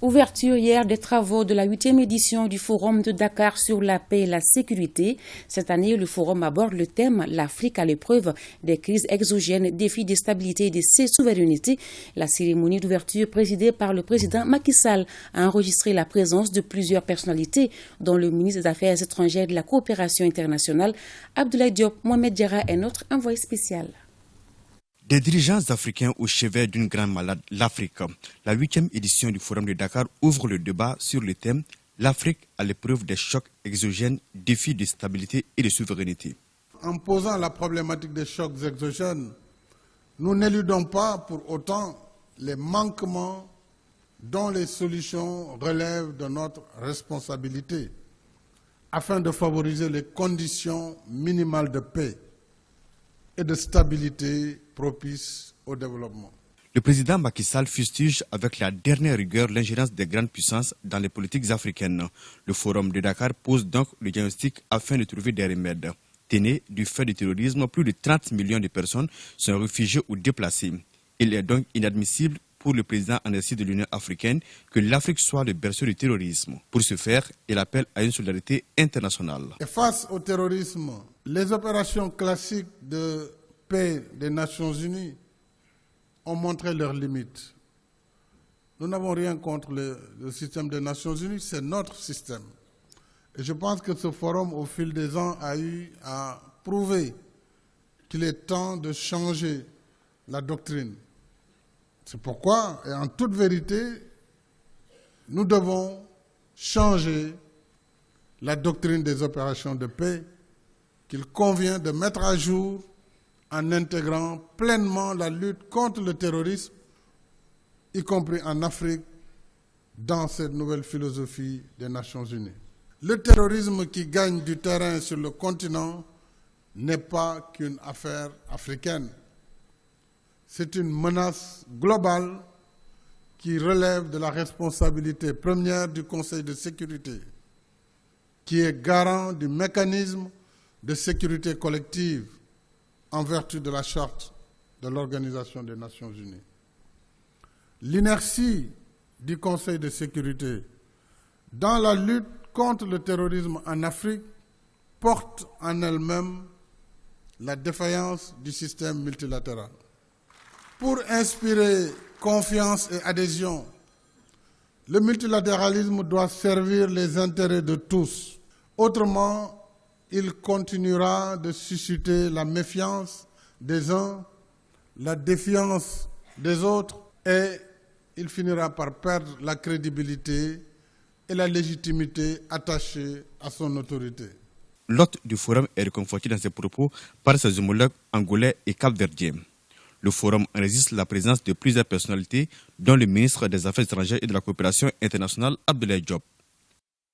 Ouverture hier des travaux de la 8e édition du Forum de Dakar sur la paix et la sécurité. Cette année, le forum aborde le thème « L'Afrique à l'épreuve des crises exogènes, défis de stabilité et de ses souverainetés ». La cérémonie d'ouverture présidée par le président Macky Sall a enregistré la présence de plusieurs personnalités, dont le ministre des Affaires étrangères et de la coopération internationale, Abdoulaye Diop. Mohamed Diarra est notre envoyé spécial. Des dirigeants africains au chevet d'une grande malade, l'Afrique. La 8e édition du Forum de Dakar ouvre le débat sur le thème « L'Afrique à l'épreuve des chocs exogènes, défis de stabilité et de souveraineté ». En posant la problématique des chocs exogènes, nous n'éludons pas pour autant les manquements dont les solutions relèvent de notre responsabilité afin de favoriser les conditions minimales de paix et de stabilité propices au développement. Le président Macky Sall fustige avec la dernière rigueur l'ingérence des grandes puissances dans les politiques africaines. Le Forum de Dakar pose donc le diagnostic afin de trouver des remèdes. Tenez, du fait du terrorisme, plus de 30 millions de personnes sont réfugiées ou déplacées. Il est donc inadmissible pour le président en exercice de l'Union africaine que l'Afrique soit le berceau du terrorisme. Pour ce faire, il appelle à une solidarité internationale. Et face au terrorisme, les opérations classiques de paix des Nations Unies ont montré leurs limites. Nous n'avons rien contre le système des Nations Unies, c'est notre système. Et je pense que ce forum, au fil des ans, a eu à prouver qu'il est temps de changer la doctrine. C'est pourquoi, et en toute vérité, nous devons changer la doctrine des opérations de paix qu'il convient de mettre à jour en intégrant pleinement la lutte contre le terrorisme, y compris en Afrique, dans cette nouvelle philosophie des Nations Unies. Le terrorisme qui gagne du terrain sur le continent n'est pas qu'une affaire africaine. C'est une menace globale qui relève de la responsabilité première du Conseil de sécurité, qui est garant du mécanisme de sécurité collective en vertu de la charte de l'Organisation des Nations Unies. L'inertie du Conseil de sécurité dans la lutte contre le terrorisme en Afrique porte en elle-même la défaillance du système multilatéral. Pour inspirer confiance et adhésion, le multilatéralisme doit servir les intérêts de tous. Autrement, il continuera de susciter la méfiance des uns, la défiance des autres, et il finira par perdre la crédibilité et la légitimité attachée à son autorité. L'hôte du forum est réconforté dans ses propos par ses homologues angolais et capverdiens. Le forum enregistre la présence de plusieurs personnalités, dont le ministre des Affaires étrangères et de la coopération internationale, Abdoulaye Diop.